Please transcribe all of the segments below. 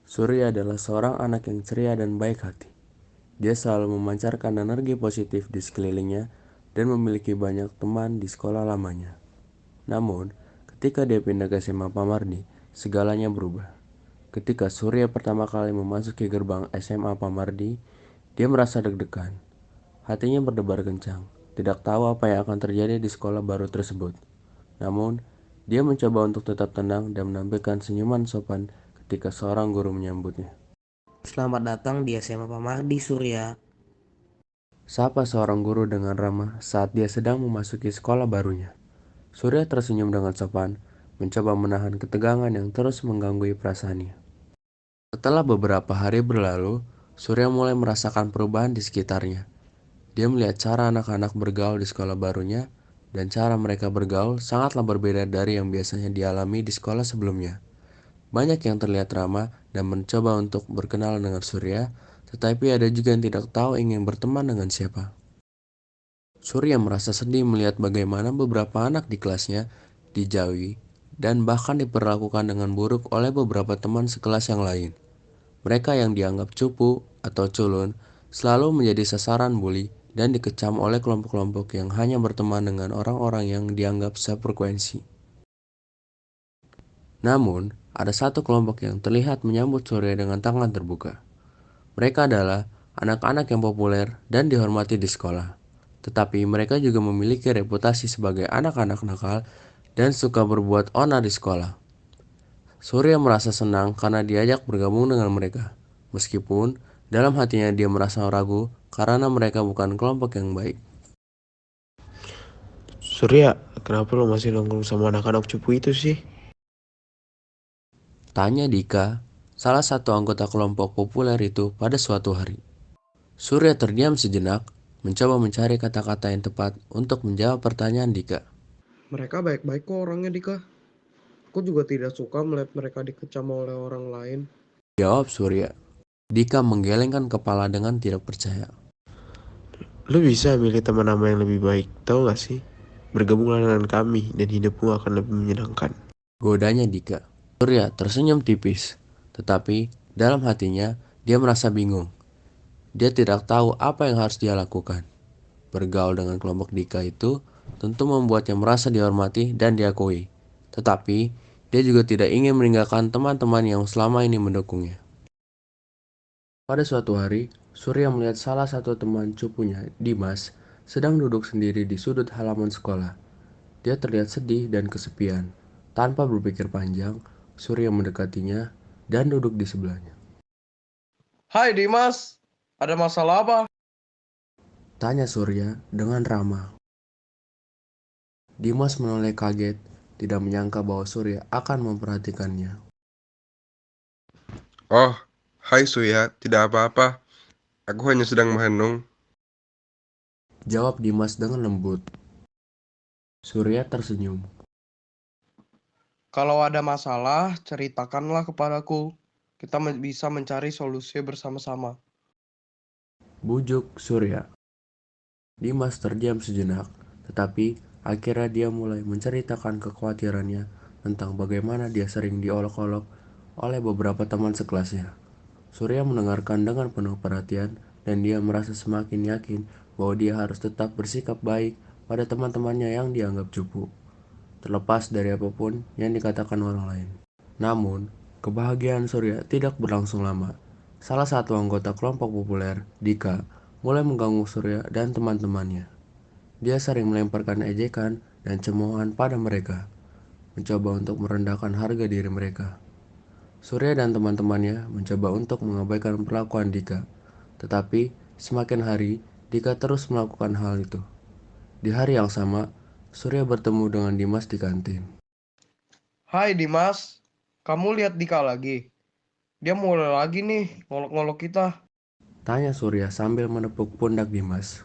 Surya adalah seorang anak yang ceria dan baik hati. Dia selalu memancarkan energi positif di sekelilingnya dan memiliki banyak teman di sekolah lamanya. Namun, ketika dia pindah ke SMA Pamardi, segalanya berubah. Ketika Surya pertama kali memasuki gerbang SMA Pamardi, dia merasa deg-degan. Hatinya berdebar kencang, tidak tahu apa yang akan terjadi di sekolah baru tersebut. Namun, dia mencoba untuk tetap tenang dan menampilkan senyuman sopan ketika seorang guru menyambutnya. Selamat datang di SMA Pamardi, Surya. Sapa seorang guru dengan ramah saat dia sedang memasuki sekolah barunya. Surya tersenyum dengan sopan, mencoba menahan ketegangan yang terus mengganggu perasaannya. Setelah beberapa hari berlalu, Surya mulai merasakan perubahan di sekitarnya. Dia melihat cara anak-anak bergaul di sekolah barunya, dan cara mereka bergaul sangatlah berbeda dari yang biasanya dialami di sekolah sebelumnya. Banyak yang terlihat ramah dan mencoba untuk berkenalan dengan Surya, tetapi ada juga yang tidak tahu ingin berteman dengan siapa. Surya merasa sedih melihat bagaimana beberapa anak di kelasnya dijauhi dan bahkan diperlakukan dengan buruk oleh beberapa teman sekelas yang lain. Mereka yang dianggap cupu atau culun selalu menjadi sasaran bully dan dikecam oleh kelompok-kelompok yang hanya berteman dengan orang-orang yang dianggap sefrekuensi. Namun, ada satu kelompok yang terlihat menyambut Surya dengan tangan terbuka. Mereka adalah anak-anak yang populer dan dihormati di sekolah. Tetapi mereka juga memiliki reputasi sebagai anak-anak nakal dan suka berbuat onar di sekolah. Surya merasa senang karena diajak bergabung dengan mereka. Meskipun dalam hatinya dia merasa ragu karena mereka bukan kelompok yang baik. Surya, kenapa lo masih nongkrong sama anak-anak cupu itu sih? Tanya Dika, salah satu anggota kelompok populer itu pada suatu hari. Surya terdiam sejenak, mencoba mencari kata-kata yang tepat untuk menjawab pertanyaan Dika. Mereka baik-baik kok orangnya, Dika. Aku juga tidak suka melihat mereka dikecam oleh orang lain. Jawab Surya. Dika menggelengkan kepala dengan tidak percaya. Lo bisa milih teman nama yang lebih baik, tahu gak sih? Bergabunglah dengan kami dan hidupmu akan lebih menyenangkan. Godanya Dika. Surya tersenyum tipis, tetapi dalam hatinya dia merasa bingung. Dia tidak tahu apa yang harus dia lakukan. Bergaul dengan kelompok Dika itu tentu membuatnya merasa dihormati dan diakui. Tetapi dia juga tidak ingin meninggalkan teman-teman yang selama ini mendukungnya. Pada suatu hari, Surya melihat salah satu teman cupunya, Dimas, sedang duduk sendiri di sudut halaman sekolah. Dia terlihat sedih dan kesepian. Tanpa berpikir panjang, Surya mendekatinya dan duduk di sebelahnya. Hai Dimas, ada masalah apa? Tanya Surya dengan ramah. Dimas menoleh kaget, tidak menyangka bahwa Surya akan memperhatikannya. Oh, hai Suya, tidak apa-apa. Aku hanya sedang merenung. Jawab Dimas dengan lembut. Surya tersenyum. Kalau ada masalah, ceritakanlah kepadaku. Kita bisa mencari solusi bersama-sama. Bujuk Surya. Dimas terdiam sejenak, tetapi akhirnya dia mulai menceritakan kekhawatirannya tentang bagaimana dia sering diolok-olok oleh beberapa teman sekelasnya. Surya mendengarkan dengan penuh perhatian dan dia merasa semakin yakin bahwa dia harus tetap bersikap baik pada teman-temannya yang dianggap cupu, terlepas dari apapun yang dikatakan orang lain. Namun, kebahagiaan Surya tidak berlangsung lama. Salah satu anggota kelompok populer, Dika, mulai mengganggu Surya dan teman-temannya. Dia sering melemparkan ejekan dan cemoohan pada mereka, mencoba untuk merendahkan harga diri mereka. Surya dan teman-temannya mencoba untuk mengabaikan perlakuan Dika, tetapi semakin hari Dika terus melakukan hal itu. Di hari yang sama, Surya bertemu dengan Dimas di kantin. Hai Dimas, kamu lihat Dika lagi? Dia mulai lagi nih ngolok-ngolok kita. Tanya Surya sambil menepuk pundak Dimas.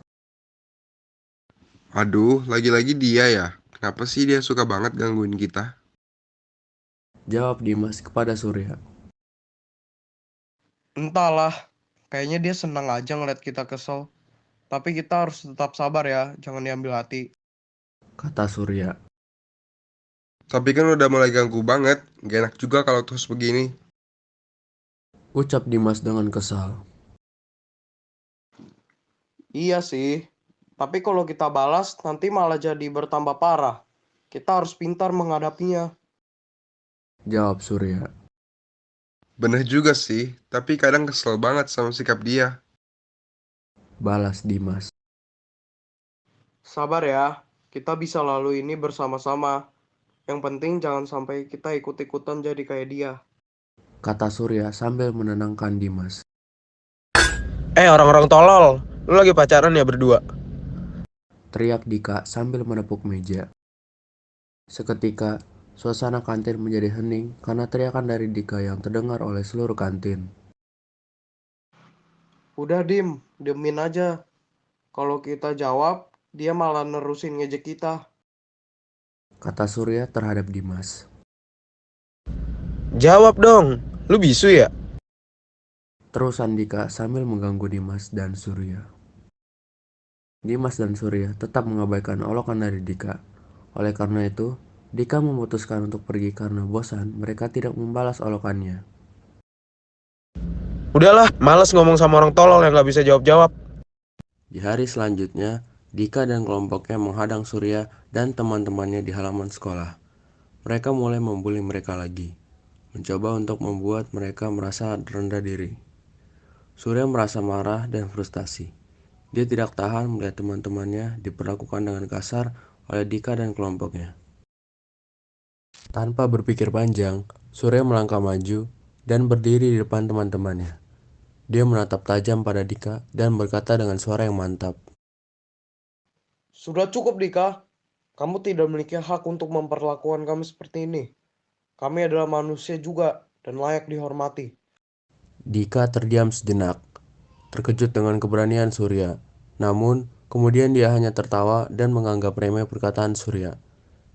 Aduh, lagi-lagi dia ya. Kenapa sih dia suka banget gangguin kita? Jawab Dimas kepada Surya. Entahlah, kayaknya dia senang aja ngeliat kita kesel. Tapi kita harus tetap sabar ya, jangan diambil hati. Kata Surya. Tapi kan udah mulai ganggu banget. Gak enak juga kalau terus begini. Ucap Dimas dengan kesal. Iya sih, tapi kalau kita balas nanti malah jadi bertambah parah. Kita harus pintar menghadapinya. Jawab Surya. Bener juga sih, tapi kadang kesel banget sama sikap dia. Balas Dimas. Sabar ya, kita bisa lalu ini bersama-sama. Yang penting jangan sampai kita ikut-ikutan jadi kayak dia. Kata Surya sambil menenangkan Dimas. Orang-orang tolol, lu lagi pacaran ya berdua? Teriak Dika sambil menepuk meja. Seketika, suasana kantin menjadi hening karena teriakan dari Dika yang terdengar oleh seluruh kantin. Udah diemin aja. Kalau kita jawab, dia malah nerusin ngejek kita. Kata Surya terhadap Dimas. Jawab dong, lu bisu ya? Terusan Dika sambil mengganggu Dimas dan Surya. Dimas dan Surya tetap mengabaikan olokan dari Dika. Oleh karena itu, Dika memutuskan untuk pergi karena bosan mereka tidak membalas olokannya. Udahlah, males ngomong sama orang tolol yang gak bisa jawab-jawab. Di hari selanjutnya, Dika dan kelompoknya menghadang Surya dan teman-temannya di halaman sekolah. Mereka mulai membuli mereka lagi, mencoba untuk membuat mereka merasa rendah diri. Surya merasa marah dan frustasi. Dia tidak tahan melihat teman-temannya diperlakukan dengan kasar oleh Dika dan kelompoknya. Tanpa berpikir panjang, Surya melangkah maju dan berdiri di depan teman-temannya. Dia menatap tajam pada Dika dan berkata dengan suara yang mantap. Sudah cukup Dika. Kamu tidak memiliki hak untuk memperlakukan kami seperti ini. Kami adalah manusia juga dan layak dihormati. Dika terdiam sejenak, terkejut dengan keberanian Surya. Namun, kemudian dia hanya tertawa dan menganggap remeh perkataan Surya.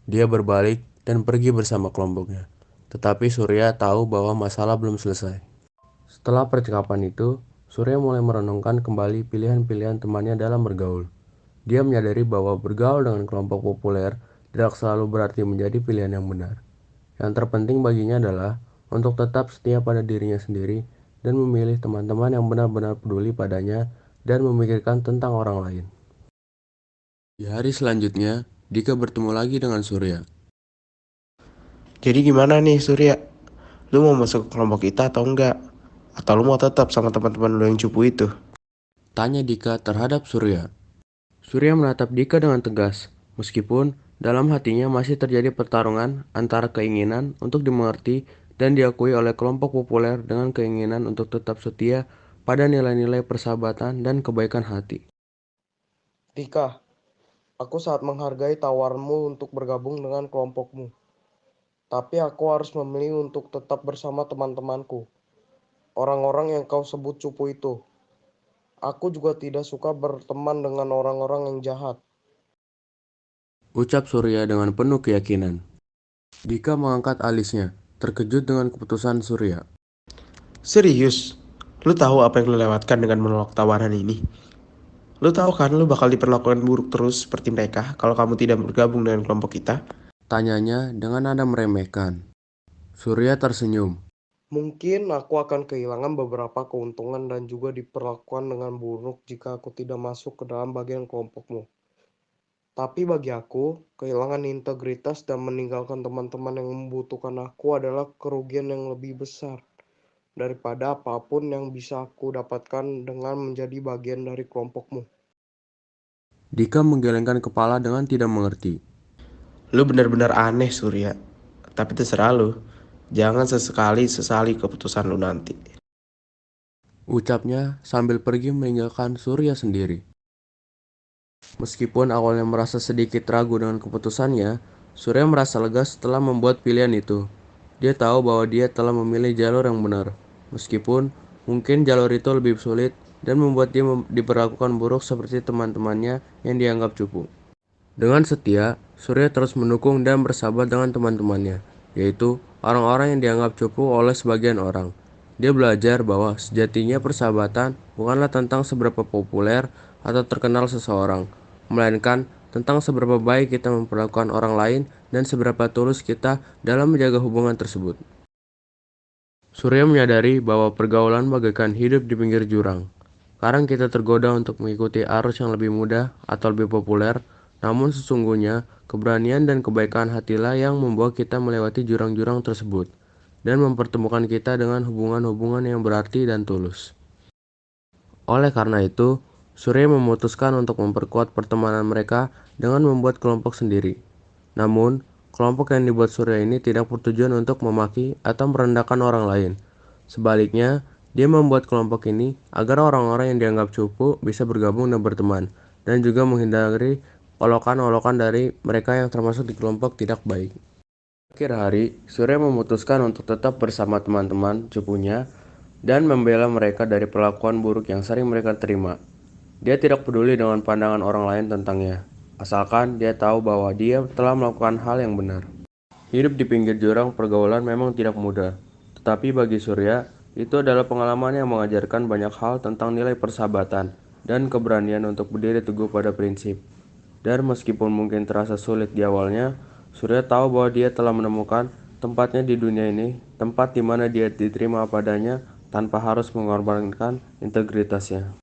Dia berbalik dan pergi bersama kelompoknya. Tetapi Surya tahu bahwa masalah belum selesai. Setelah percakapan itu, Surya mulai merenungkan kembali pilihan-pilihan temannya dalam bergaul. Dia menyadari bahwa bergaul dengan kelompok populer tidak selalu berarti menjadi pilihan yang benar. Yang terpenting baginya adalah untuk tetap setia pada dirinya sendiri dan memilih teman-teman yang benar-benar peduli padanya dan memikirkan tentang orang lain. Di hari selanjutnya, Dika bertemu lagi dengan Surya. Jadi gimana nih Surya? Lu mau masuk ke kelompok kita atau enggak? Atau lu mau tetap sama teman-teman lu yang cupu itu? Tanya Dika terhadap Surya. Surya menatap Dika dengan tegas, meskipun dalam hatinya masih terjadi pertarungan antara keinginan untuk dimengerti dan diakui oleh kelompok populer dengan keinginan untuk tetap setia pada nilai-nilai persahabatan dan kebaikan hati. Dika, aku sangat menghargai tawarmu untuk bergabung dengan kelompokmu. Tapi aku harus memilih untuk tetap bersama teman-temanku. Orang-orang yang kau sebut cupu itu. Aku juga tidak suka berteman dengan orang-orang yang jahat. Ucap Surya dengan penuh keyakinan. Dika mengangkat alisnya, terkejut dengan keputusan Surya. Serius? Lu tahu apa yang lu lewatkan dengan menolak tawaran ini? Lu tahu kan lu bakal diperlakukan buruk terus seperti mereka kalau kamu tidak bergabung dengan kelompok kita? Tanyanya dengan nada meremehkan. Surya tersenyum. Mungkin aku akan kehilangan beberapa keuntungan dan juga diperlakukan dengan buruk jika aku tidak masuk ke dalam bagian kelompokmu. Tapi bagi aku, kehilangan integritas dan meninggalkan teman-teman yang membutuhkan aku adalah kerugian yang lebih besar daripada apapun yang bisa aku dapatkan dengan menjadi bagian dari kelompokmu. Dika menggelengkan kepala dengan tidak mengerti. Lu benar-benar aneh Surya. Tapi terserah lu. Jangan sesekali sesali keputusan lu nanti. Ucapnya sambil pergi meninggalkan Surya sendiri. Meskipun awalnya merasa sedikit ragu dengan keputusannya, Surya merasa lega setelah membuat pilihan itu. Dia tahu bahwa dia telah memilih jalur yang benar, meskipun mungkin jalur itu lebih sulit dan membuat dia diperlakukan buruk seperti teman-temannya yang dianggap cupu. Dengan setia, Surya terus mendukung dan bersahabat dengan teman-temannya, yaitu orang-orang yang dianggap cupu oleh sebagian orang. Dia belajar bahwa sejatinya persahabatan bukanlah tentang seberapa populer atau terkenal seseorang, melainkan tentang seberapa baik kita memperlakukan orang lain dan seberapa tulus kita dalam menjaga hubungan tersebut. Surya menyadari bahwa pergaulan bagaikan hidup di pinggir jurang. Kadang kita tergoda untuk mengikuti arus yang lebih mudah atau lebih populer, namun sesungguhnya keberanian dan kebaikan hatilah yang membawa kita melewati jurang-jurang tersebut dan mempertemukan kita dengan hubungan-hubungan yang berarti dan tulus. Oleh karena itu, Surya memutuskan untuk memperkuat pertemanan mereka dengan membuat kelompok sendiri. Namun, kelompok yang dibuat Surya ini tidak bertujuan untuk memaki atau merendahkan orang lain. Sebaliknya, dia membuat kelompok ini agar orang-orang yang dianggap cupu bisa bergabung dan berteman, dan juga menghindari olokan-olokan dari mereka yang termasuk di kelompok tidak baik. Akhir hari, Surya memutuskan untuk tetap bersama teman-teman cupunya dan membela mereka dari perlakuan buruk yang sering mereka terima. Dia tidak peduli dengan pandangan orang lain tentangnya, asalkan dia tahu bahwa dia telah melakukan hal yang benar. Hidup di pinggir jurang pergaulan memang tidak mudah, tetapi bagi Surya, itu adalah pengalaman yang mengajarkan banyak hal tentang nilai persahabatan dan keberanian untuk berdiri teguh pada prinsip. Dan meskipun mungkin terasa sulit di awalnya, Surya tahu bahwa dia telah menemukan tempatnya di dunia ini, tempat di mana dia diterima padanya tanpa harus mengorbankan integritasnya.